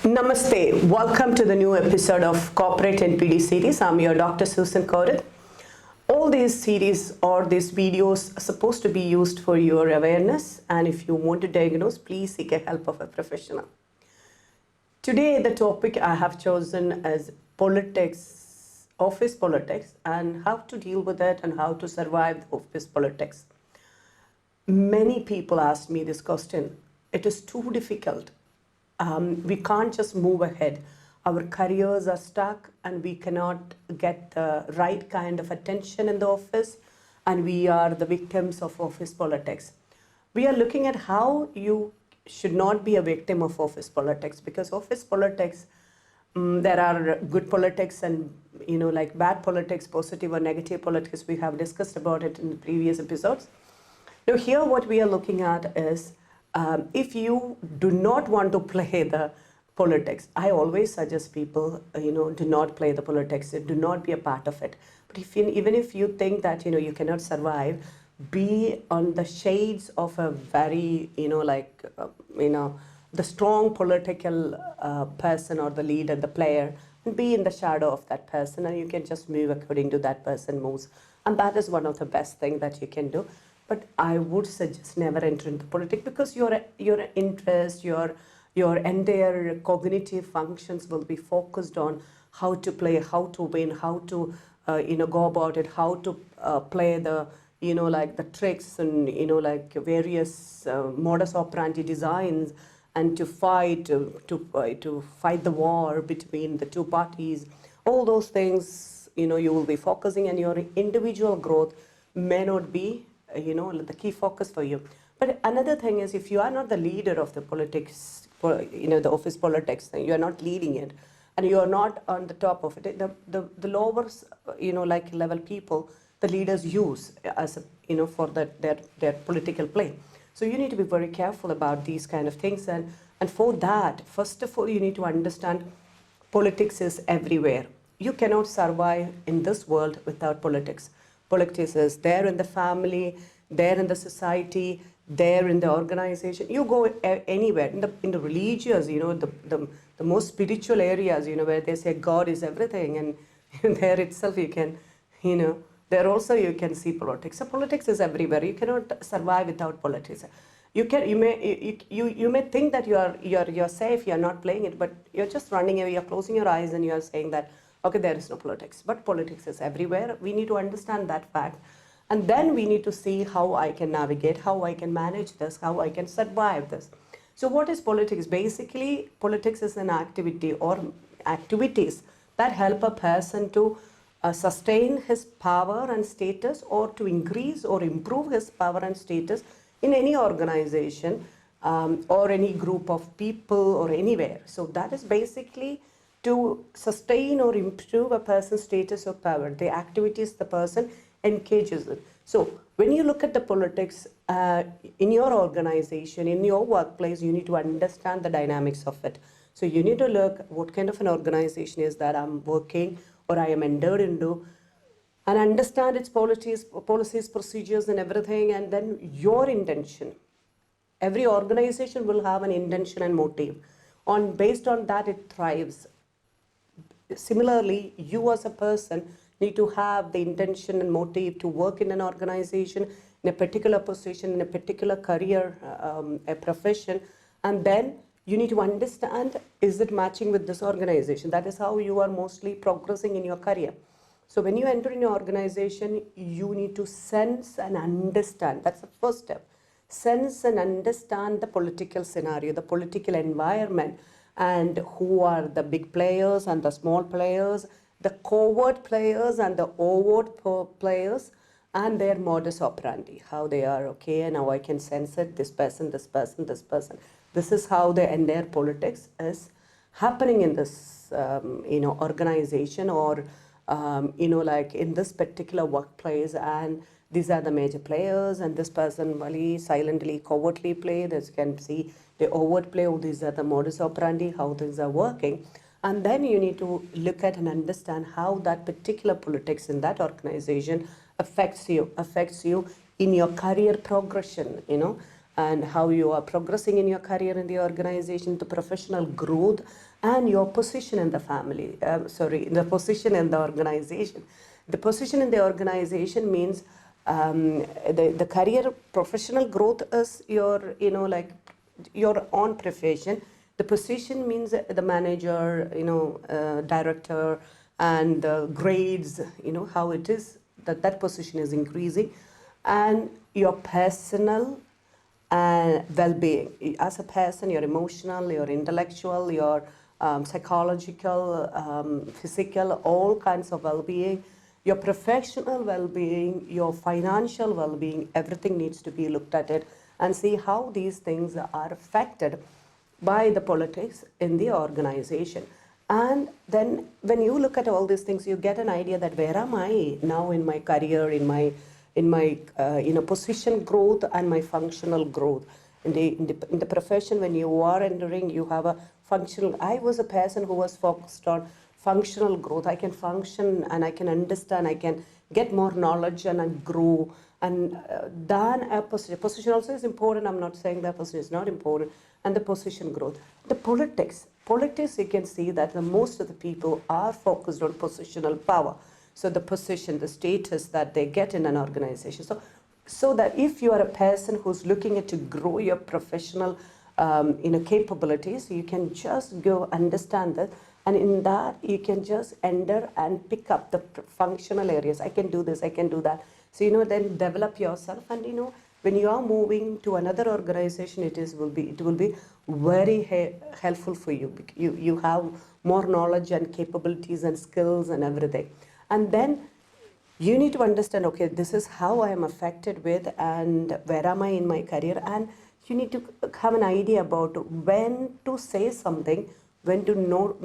Namaste. Welcome to the new episode of Corporate NPD series. I'm your Dr. Susan Corrit. All these series or these videos are supposed to be used for your awareness, and if you want to diagnose, please seek the help of a professional. Today, the topic I have chosen is politics, office politics, and how to deal with it and how to survive the office politics. Many people ask me this question. It is too difficult. We can't just move ahead. Our careers are stuck and we cannot get the right kind of attention in the office, and we are the victims of office politics. We are looking at how you should not be a victim of office politics, because office politics, there are good politics and like bad politics, positive or negative politics. We have discussed about it in the previous episodes. Now here what we are looking at is if you do not want to play the politics, I always suggest people, do not play the politics, do not be a part of it. But even if you think that, you cannot survive, be on the shades of a very, the strong political person or the leader, the player, and be in the shadow of that person, and you can just move according to that person moves. And that is one of the best things that you can do. But I would suggest never enter into politics, because your interest, your entire cognitive functions will be focused on how to play, how to win, how to go about it, how to play the like the tricks and like various modus operandi designs, and to fight to fight the war between the two parties. All those things you will be focusing, and your individual growth may not be the key focus for you. But another thing is, if you are not the leader of the politics, the office politics, you are not leading it, and you are not on the top of it, the lower, like level people, the leaders use as for their political play. So you need to be very careful about these kind of things, and for that, first of all, you need to understand politics is everywhere. You cannot survive in this world without politics. Politics is there in the family, there in the society, there in the organization. You go anywhere in the religious, the most spiritual areas, where they say God is everything, and there itself you can, there also you can see politics. So politics is everywhere. You cannot survive without politics. You may think that you're safe, you're not playing it, but you're just running away. You're closing your eyes and you're saying that, okay, there is no politics. But politics is everywhere. We need to understand that fact. And then we need to see how I can navigate, how I can manage this, how I can survive this. So what is politics? Basically, politics is an activity or activities that help a person to sustain his power and status, or to increase or improve his power and status in any organization or any group of people or anywhere. So that is basically to sustain or improve a person's status or power, the activities the person engages in. So when you look at the politics in your organization, in your workplace, you need to understand the dynamics of it. So you need to look what kind of an organization is that I'm working or I am entered into, and understand its policies, procedures and everything, and then your intention. Every organization will have an intention and motive. Based on that, it thrives. Similarly, you as a person need to have the intention and motive to work in an organization, in a particular position, in a particular career, a profession, and then you need to understand, is it matching with this organization? That is how you are mostly progressing in your career. So when you enter in an organization, you need to sense and understand. That's the first step. Sense and understand the political scenario, the political environment, and who are the big players and the small players, the covert players and the overt players, and their modus operandi, how they are. Okay, now I can sense it, this person, this person, this person. This is how the entire politics is happening in this organization, or like in this particular workplace, and these are the major players, and this person really silently, covertly play. This can see the overt play. Oh, these are the modus operandi, how things are working. And then you need to look at and understand how that particular politics in that organization affects you in your career progression, and how you are progressing in your career in the organization, the professional growth, and your position in the family. The position in the organization. The position in the organization means the career professional growth is your, your own profession. The position means the manager, director, and the grades, how it is that position is increasing, and your personal well-being. As a person, your emotional, your intellectual, your psychological, physical, all kinds of well-being, your professional well-being, your financial well-being, everything needs to be looked at it and see how these things are affected by the politics in the organization. And then when you look at all these things, you get an idea that where am I now in my career, in my position growth and my functional growth. In the profession, when you are entering, you have a functional. I was a person who was focused on functional growth. I can function and I can understand, I can get more knowledge and I grow. And then a position. Position also is important. I'm not saying that position is not important. And the position growth. The politics, you can see that most of the people are focused on positional power. So the position, the status that they get in an organization. So that if you are a person who's looking at to grow your professional capabilities, you can just go understand that, and in that you can just enter and pick up the functional areas. I can do this, I can do that. So then develop yourself, and when you are moving to another organization, it will be very helpful for you. You have more knowledge and capabilities and skills and everything. And then you need to understand, okay, this is how I am affected with and where am I in my career. And you need to have an idea about when to say something, when to not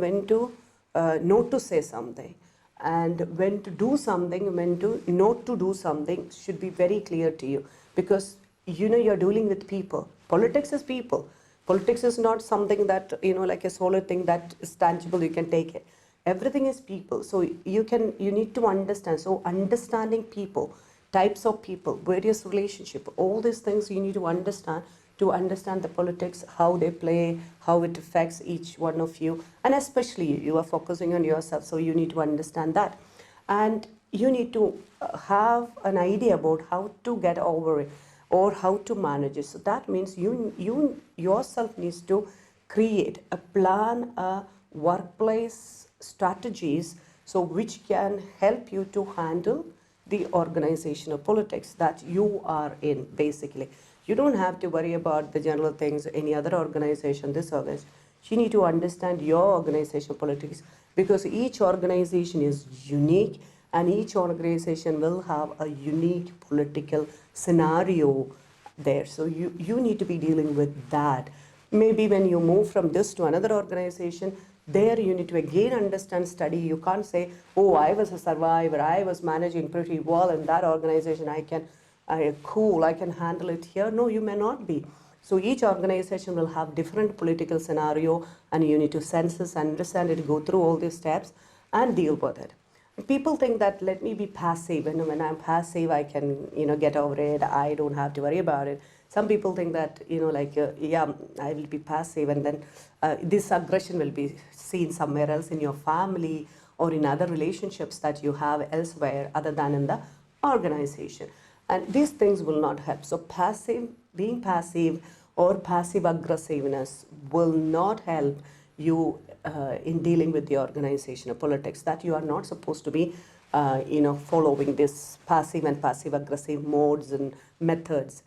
to say something, and when to do something, when to not to do something should be very clear to you, because you're dealing with people. Politics is people. Politics is not something that like a solid thing that is tangible, you can take it. Everything is people. So you need to understand. So understanding people, types of people, various relationship, all these things you need to understand the politics, how they play, how it affects each one of you. And especially you are focusing on yourself, so you need to understand that. And you need to have an idea about how to get over it or how to manage it. So that means you yourself needs to create a plan, a workplace strategies, so which can help you to handle the organizational politics that you are in. Basically, you don't have to worry about the general things, any other organization, this or this. You need to understand your organizational politics, because each organization is unique and each organization will have a unique political scenario there. So you need to be dealing with that. Maybe when you move from this to another organization, there you need to again understand, study. You can't say, oh, I was a survivor, I was managing pretty well in that organization, I can handle it here. No, you may not be. So each organization will have different political scenario, and you need to sense, understand it, go through all these steps and deal with it. People think that let me be passive, and when I'm passive I can get over it, I don't have to worry about it. Some people think that yeah, I will be passive, and then this aggression will be seen somewhere else in your family or in other relationships that you have elsewhere other than in the organization. And these things will not help. So being passive or passive aggressiveness will not help you in dealing with the organizational politics. That you are not supposed to be following this passive and passive aggressive modes and methods.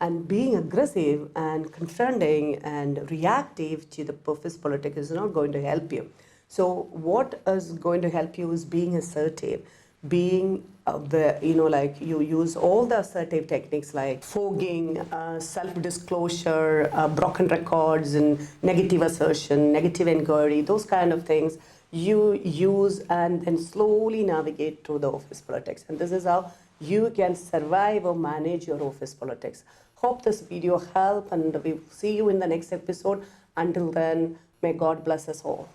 And being aggressive and confronting and reactive to the office politics is not going to help you. So what is going to help you is being assertive, being you use all the assertive techniques like fogging, self-disclosure, broken records, and negative assertion, negative inquiry, those kind of things you use, and then slowly navigate through the office politics. And this is how you can survive or manage your office politics. Hope this video helped, and we see you in the next episode. Until then, may God bless us all.